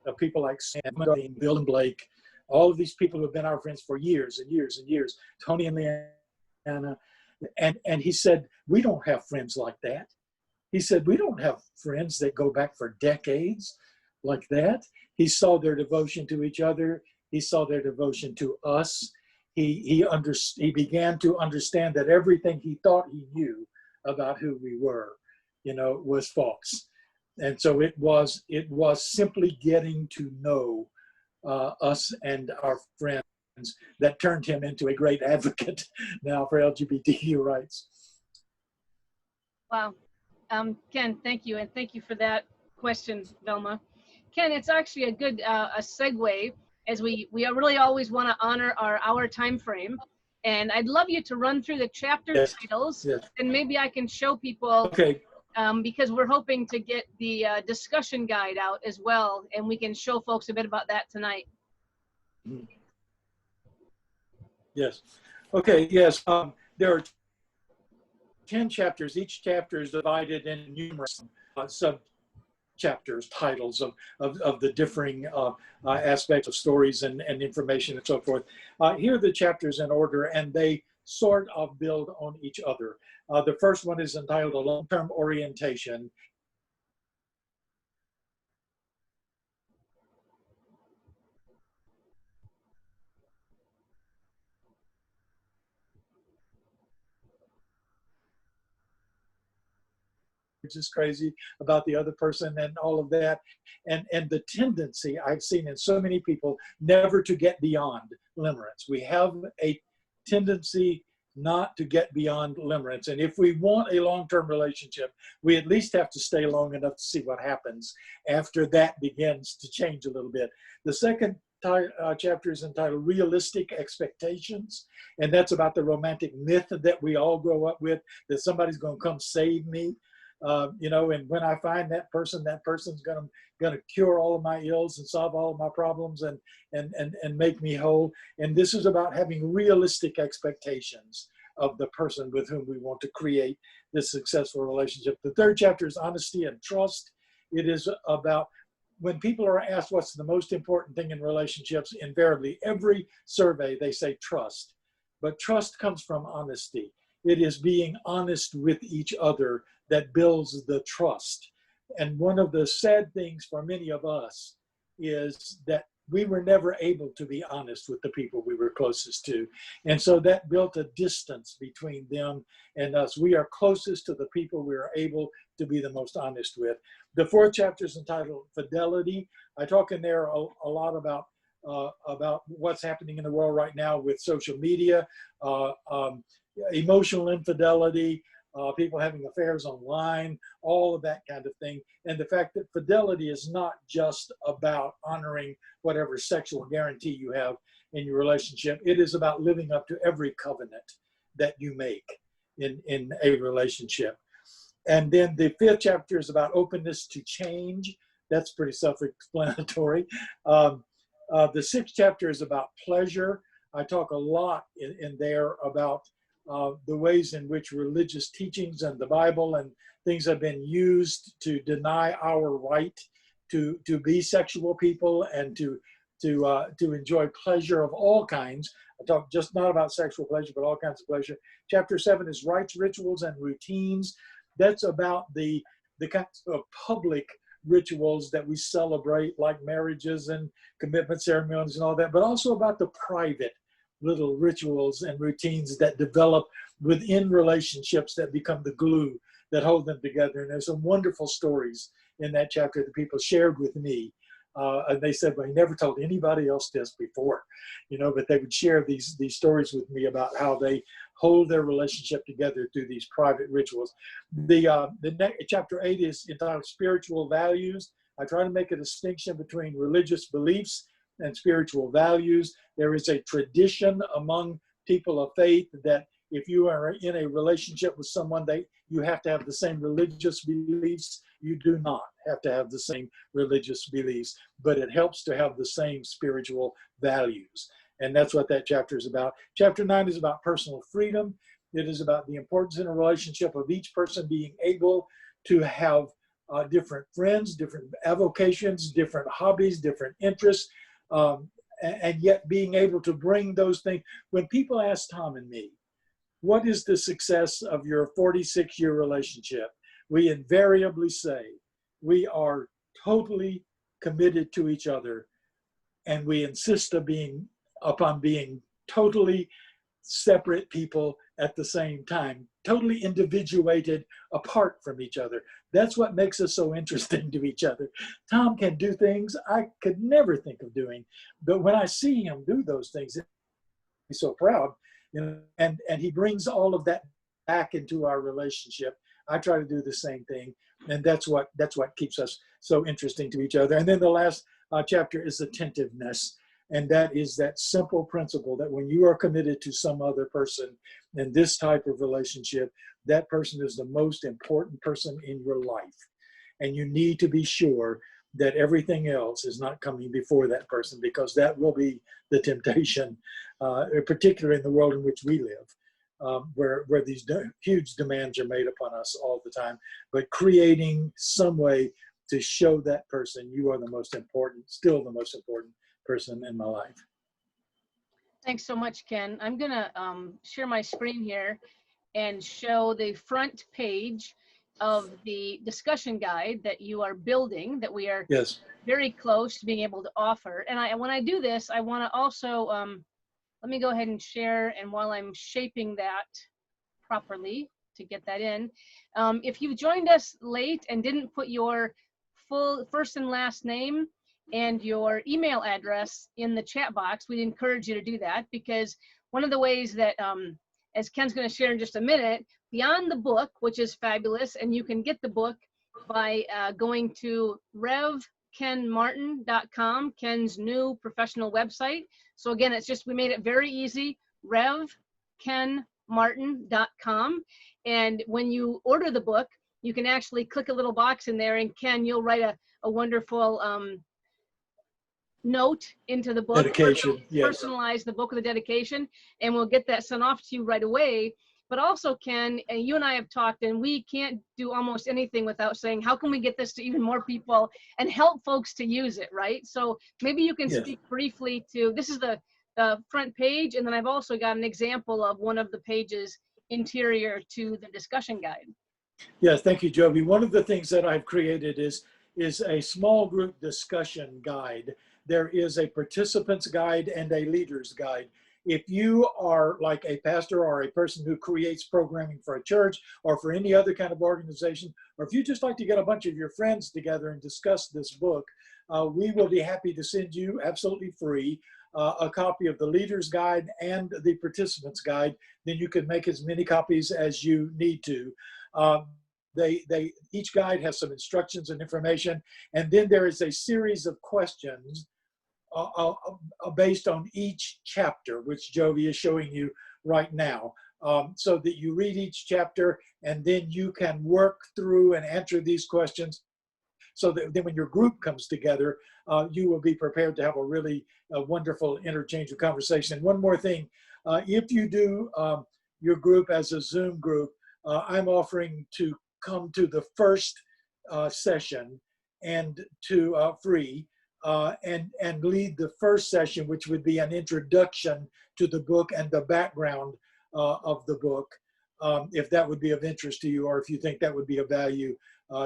of people like Sam, Bill and Blake, all of these people who have been our friends for years and years and years, Tony and Leanna. And he said, "We don't have friends like that." He said, "We don't have friends that go back for decades like that." He saw their devotion to each other. He saw their devotion to us. He began to understand that everything he thought he knew about who we were, was false. And so it was simply getting to know us and our friends that turned him into a great advocate now for LGBTQ rights. Wow. Ken, thank you. And thank you for that question, Velma. Ken, it's actually a good a segue, as we really always want to honor our time frame. And I'd love you to run through the chapter titles, and maybe I can show people, okay. Because we're hoping to get the discussion guide out as well, and we can show folks a bit about that tonight. Yes. Okay, yes. There are 10 chapters. Each chapter is divided into numerous sub-chapters, titles of the differing aspects of stories and information and so forth. Here are the chapters in order, and they sort of build on each other. The first one is entitled A Long-Term Orientation. Just crazy about the other person and all of that, and the tendency I've seen in so many people never to get beyond limerence. We have a tendency not to get beyond limerence, and if we want a long-term relationship, we at least have to stay long enough to see what happens after that begins to change a little bit. The second chapter is entitled Realistic Expectations, and that's about the romantic myth that we all grow up with, that somebody's going to come save me. And when I find that person's gonna cure all of my ills and solve all of my problems and make me whole. And this is about having realistic expectations of the person with whom we want to create this successful relationship. The third chapter is Honesty and Trust. It is about when people are asked what's the most important thing in relationships, invariably every survey they say trust, but trust comes from honesty. It is being honest with each other that builds the trust. And one of the sad things for many of us is that we were never able to be honest with the people we were closest to. And so that built a distance between them and us. We are closest to the people we are able to be the most honest with. The fourth chapter is entitled Fidelity. I talk in there a lot about what's happening in the world right now with social media, emotional infidelity, people having affairs online, all of that kind of thing. And the fact that fidelity is not just about honoring whatever sexual guarantee you have in your relationship. It is about living up to every covenant that you make in a relationship. And then the fifth chapter is about openness to change. That's pretty self-explanatory. The sixth chapter is about pleasure. I talk a lot in there about the ways in which religious teachings and the Bible and things have been used to deny our right to be sexual people and to enjoy pleasure of all kinds. I talk just not about sexual pleasure, but all kinds of pleasure. Chapter 7 is Rites, Rituals, and Routines. That's about the kinds of public rituals that we celebrate, like marriages and commitment ceremonies and all that, but also about the private little rituals and routines that develop within relationships that become the glue that hold them together. And there's some wonderful stories in that chapter that people shared with me. And they said, well, he never told anybody else this before, but they would share these stories with me about how they hold their relationship together through these private rituals. The next, chapter 8 is entitled Spiritual Values. I try to make a distinction between religious beliefs and spiritual values. There is a tradition among people of faith that if you are in a relationship with someone, you have to have the same religious beliefs. You do not have to have the same religious beliefs, but it helps to have the same spiritual values. And that's what that chapter is about. Chapter 9 is about personal freedom. It is about the importance in a relationship of each person being able to have different friends, different avocations, different hobbies, different interests, and yet being able to bring those things. When people ask Tom and me, what is the success of your 46-year relationship? We invariably say, we are totally committed to each other, and we insist upon being totally separate people at the same time, totally individuated apart from each other. That's what makes us so interesting to each other. Tom can do things I could never think of doing, but when I see him do those things, he's so proud, and he brings all of that back into our relationship. I try to do the same thing, and that's what keeps us so interesting to each other. And then the last chapter is attentiveness. And that is that simple principle that when you are committed to some other person in this type of relationship, that person is the most important person in your life. And you need to be sure that everything else is not coming before that person, because that will be the temptation, particularly in the world in which we live, where these huge demands are made upon us all the time. But creating some way to show that person you are the most important, still the most important person in my life. Thanks so much, Ken. I'm gonna share my screen here and show the front page of the discussion guide that you are building, that we are very close to being able to offer. And when I do this, I want to also, let me go ahead and share, and while I'm shaping that properly to get that in, if you've joined us late and didn't put your full first and last name and your email address in the chat box, we'd encourage you to do that, because one of the ways that, as Ken's going to share in just a minute, beyond the book, which is fabulous, and you can get the book by going to revkenmartin.com, Ken's new professional website. So again, it's just, we made it very easy, revkenmartin.com. And when you order the book, you can actually click a little box in there, and Ken, you'll write a wonderful note into the book, dedication, personalize the book with a dedication, and we'll get that sent off to you right away. But also, Ken, and you and I have talked, and we can't do almost anything without saying, how can we get this to even more people and help folks to use it, right? So maybe you can speak briefly to, this is the front page, and then I've also got an example of one of the pages interior to the discussion guide. Yes, thank you, Joby. One of the things that I've created is a small group discussion guide. There is a participant's guide and a leader's guide. If you are like a pastor or a person who creates programming for a church or for any other kind of organization, or if you just like to get a bunch of your friends together and discuss this book, we will be happy to send you absolutely free a copy of the leader's guide and the participant's guide. Then you can make as many copies as you need to. Each guide has some instructions and information, and then there is a series of questions based on each chapter, which Joby is showing you right now, so that you read each chapter, and then you can work through and answer these questions, so that then when your group comes together, you will be prepared to have a really wonderful interchange of conversation. One more thing, if you do your group as a Zoom group, I'm offering to come to the first session and to free and lead the first session, which would be an introduction to the book and the background of the book, if that would be of interest to you, or if you think that would be of value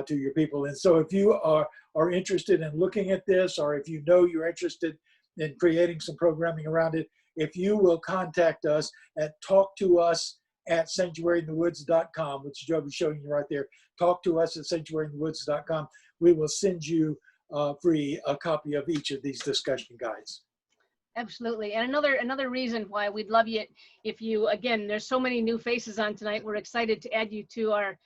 to your people. And so if you are interested in looking at this, or if you know you're interested in creating some programming around it, if you will contact us at talktous@sanctuaryinthewoods.com, which Joby's showing you right there, talk to us at sanctuaryinthewoods.com. We will send you free a copy of each of these discussion guides. Absolutely. And another reason why we'd love you if you, again, there's so many new faces on tonight. We're excited to add you to our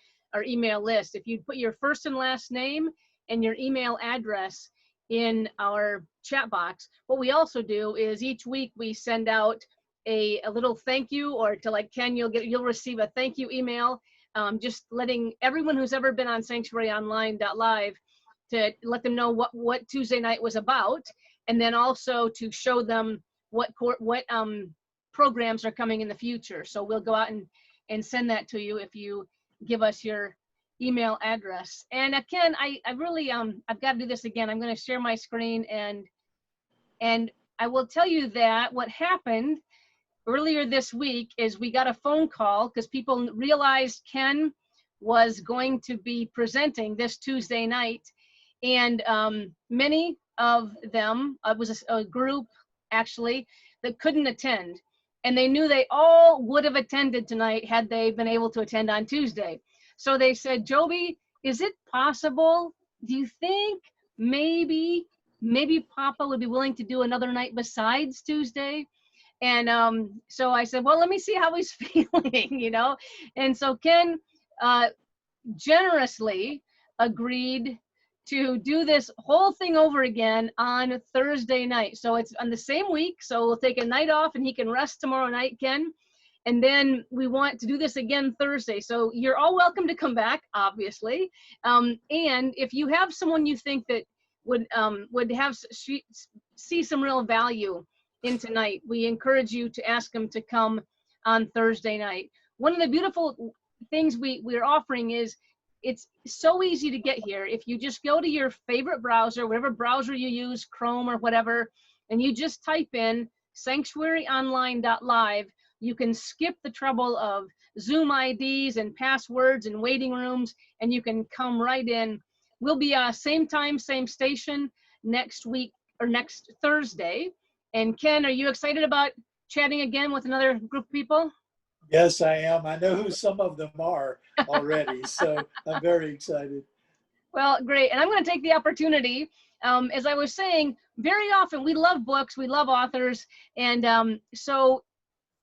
email list. If you put your first and last name and your email address in our chat box, what we also do is each week we send out a little thank you, or to like Ken, you'll receive a thank you email, just letting everyone who's ever been on sanctuaryonline.live to let them know what Tuesday night was about, and then also to show them what programs are coming in the future. So we'll go out and send that to you if you give us your email address. And Ken, I really I've got to do this again. I'm going to share my screen, and I will tell you that what happened earlier this week is we got a phone call because people realized Ken was going to be presenting this Tuesday night, and many of them, it was a group actually that couldn't attend, and they knew they all would have attended tonight had they been able to attend on Tuesday. So they said, Joby, is it possible? Do you think maybe Papa would be willing to do another night besides Tuesday? And so I said, well, let me see how he's feeling, you know? And so Ken generously agreed to do this whole thing over again on Thursday night. So it's on the same week. So we'll take a night off and he can rest tomorrow night, Ken. And then we want to do this again Thursday. So you're all welcome to come back, obviously. And if you have someone you think that would see some real value in tonight, we encourage you to ask them to come on Thursday night. One of the beautiful things we're offering is it's so easy to get here. If you just go to your favorite browser, whatever browser you use, Chrome or whatever, and you just type in sanctuaryonline.live, you can skip the trouble of Zoom IDs and passwords and waiting rooms, and you can come right in. We'll be same time, same station next week, or next Thursday. And Ken, are you excited about chatting again with another group of people? Yes, I am. I know who some of them are already, so I'm very excited. Well, great. And I'm going to take the opportunity, as I was saying, very often we love books, we love authors, and so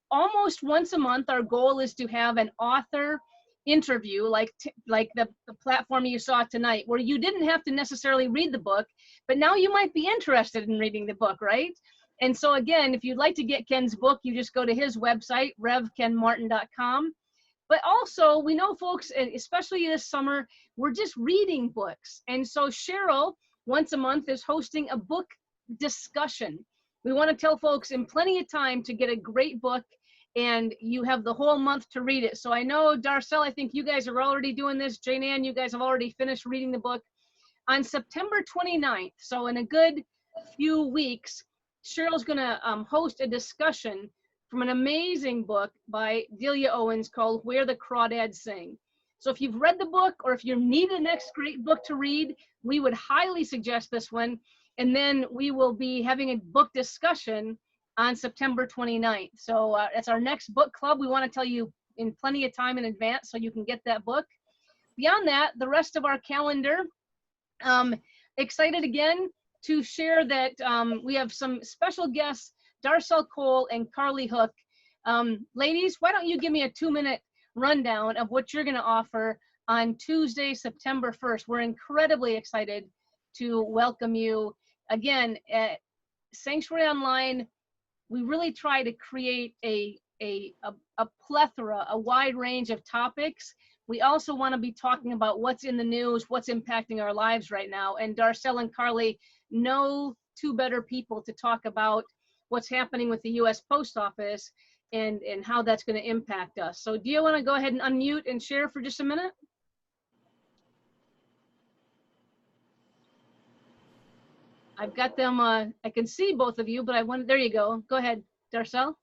almost once a month, our goal is to have an author interview, like the platform you saw tonight, where you didn't have to necessarily read the book, but now you might be interested in reading the book, right? And so again, if you'd like to get Ken's book, you just go to his website, revkenmartin.com. But also, we know folks, especially this summer, we're just reading books. And so Cheryl, once a month, is hosting a book discussion. We want to tell folks in plenty of time to get a great book, and you have the whole month to read it. So I know, Darcel, I think you guys are already doing this. Jane Ann, you guys have already finished reading the book. On September 29th, so in a good few weeks, Cheryl's going to host a discussion from an amazing book by Delia Owens called Where the Crawdads Sing. So if you've read the book, or if you need the next great book to read, we would highly suggest this one. And then we will be having a book discussion on September 29th. So it's our next book club. We want to tell you in plenty of time in advance so you can get that book. Beyond that, the rest of our calendar, excited again to share that we have some special guests, Darcel Cole and Carly Hook. Ladies, why don't you give me a 2-minute rundown of what you're going to offer on Tuesday, September 1st. We're incredibly excited to welcome you. Again, at Sanctuary Online, we really try to create a plethora, a wide range of topics. We also want to be talking about what's in the news, what's impacting our lives right now. And Darcel and Carly, no two better people to talk about what's happening with the U.S. Post Office and how that's going to impact us. So do you want to go ahead and unmute and share for just a minute? I've got them, I can see both of you, but I want, there you go. Go ahead, Darcel.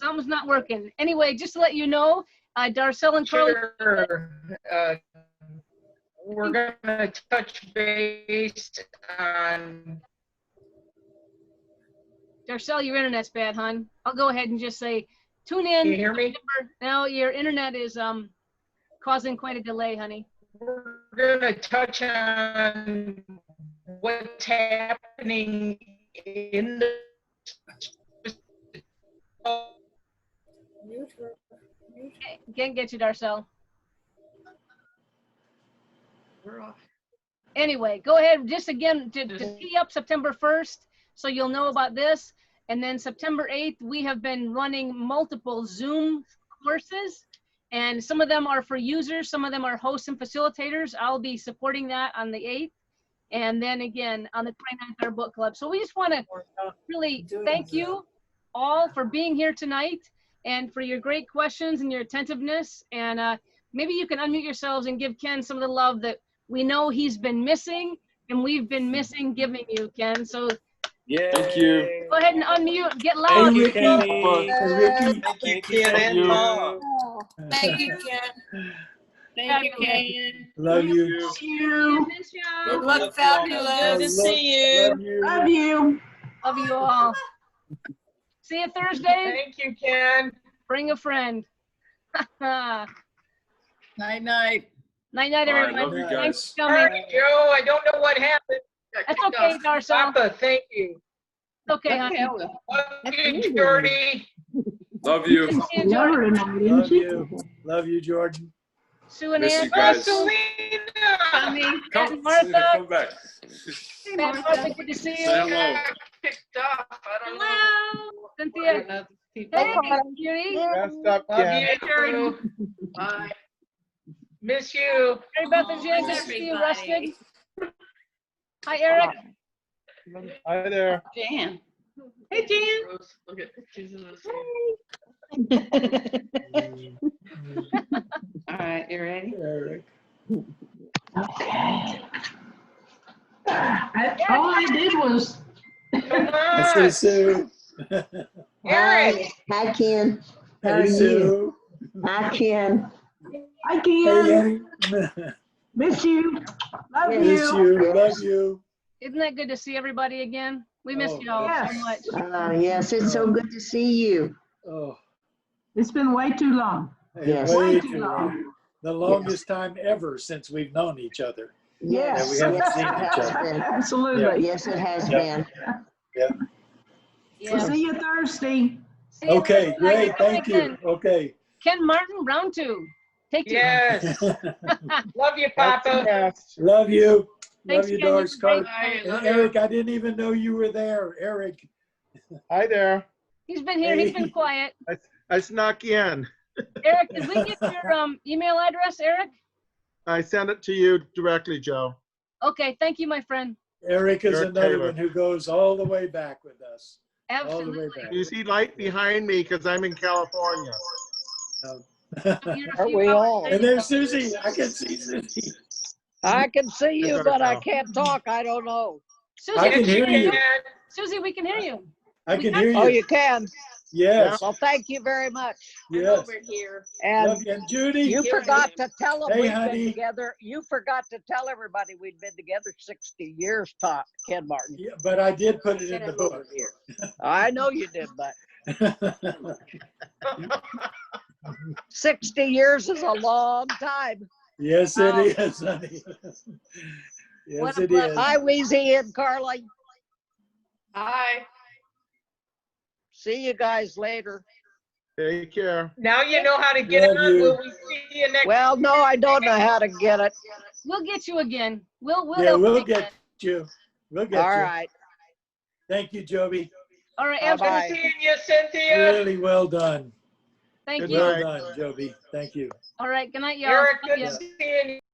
Something's not working. Anyway, just to let you know, Darcel and Carly. Sure. We're gonna touch base on. Darcel, your internet's bad, hon. I'll go ahead and just say, tune in. Can you hear me? Now your internet is causing quite a delay, honey. We're gonna touch on what's happening in the. Can't get you, Darcel. Anyway, go ahead, just again, to tee up September 1st, so you'll know about this. And then September 8th, we have been running multiple Zoom courses, and some of them are for users, some of them are hosts and facilitators. I'll be supporting that on the 8th. And then again, on the 29th, our book club. So we just want to really thank you all for being here tonight and for your great questions and your attentiveness. And maybe you can unmute yourselves and give Ken some of the love that we know he's been missing, and we've been missing giving you, Ken. So Yeah. Thank you. go ahead and unmute, get Hey, loud. Ricky. Kenny. Hey, Ricky. Thank you, Ken. Ken. Thank you, Ken. Thank you, Ken. Love you. You. Miss ya. Good luck, fabulous. Good to see you. Love you. Love you. Love you all. See you Thursday. Thank you, Ken. Bring a friend. Night Night, night. night, All right, everybody. love you Thanks guys. for All coming. right, Joe, I don't know what happened. That's okay, Darcel. Papa, thank you. It's okay, honey. Love you, Jordy. Love you. Good to see you, Jordan. Love you. Love you, Jordan. Sue and Miss Ann. you guys. Selena. Pat Martha. Come back. Pat Martha, good to see Say you. hello. Kicked off. I don't know. Hello. Cynthia. Hey, cutie. Messed up, Love Ken. you, Jordan. Bye. Miss you. Hey, Beth and Jen, good to see you. Rusted. Hi, Eric. Hi there. Jan. Hey, Jan. Look at All right, you ready? Eric. Okay. All I did was. Come I see on. Sue. Eric. Hi, Ken. How are Hey, you? Sue. Hi, Ken. Hi, Hey, Ken. Eddie. Miss you. Love Miss you. you. Love you. Isn't that good to see everybody again? We missed Oh, you all yes. so much. Yes, it's so good to see you. Oh, It's been way too long. Yes. way Way too too long. long. The longest time ever since we've known each other. Yes, we haven't yes, seen it each has other. been. Absolutely. Yes, it has Yeah. been. Yeah. See you Thursday. See you Okay, Thursday. great. Thank you. Ken. Okay. Ken Martin, round 2. Take 2. Yes. Love you, Papa. Yes. Love you. Thanks, Love you, Ken. Doris. You're great. And Eric, I didn't even know you were there. Eric. Hi there. He's been here. He's been Hey. quiet. I snuck in. Eric, did we get your email address, Eric? I sent it to you directly, Joe. Okay, thank you, my friend. Eric is You're another Taylor. one who goes all the way back with us. All the way Absolutely. back. You see light behind me because I'm in California. You're a few we hours all? late. And there's Susie. I can see Susie. I can see you, better but I go. can't talk. I don't know. Susie, I can we hear you. Susie, we can hear you. I can hear Oh, you. you can? Yes. Well, thank you very much. Yes. here. And Love you. And Judy. you forgot to tell them Hey, we've honey. been together. You forgot to tell everybody we'd been together 60 years, Ken Martin. Yeah, but I did put it in the book. I know you did, but 60 years is a long time. Yes, Wow. it is, honey. Yes, What a it blessing. is. Hi, Weezy and Carly. Hi. See you guys later. Take care. Now you know how to get Love on. you. Will we see you next? Well, no, I don't know how to get it. We'll get you again. We'll Yeah, help we'll you get again. you. We'll get All you. right. Thank you, Joby. All right, Bye-bye. absolutely. Good seeing you, Cynthia. Really well done. Thank Good you. Well night. done, Joby. Thank you. All right, good night, y'all. Eric, Love good ya. seeing you.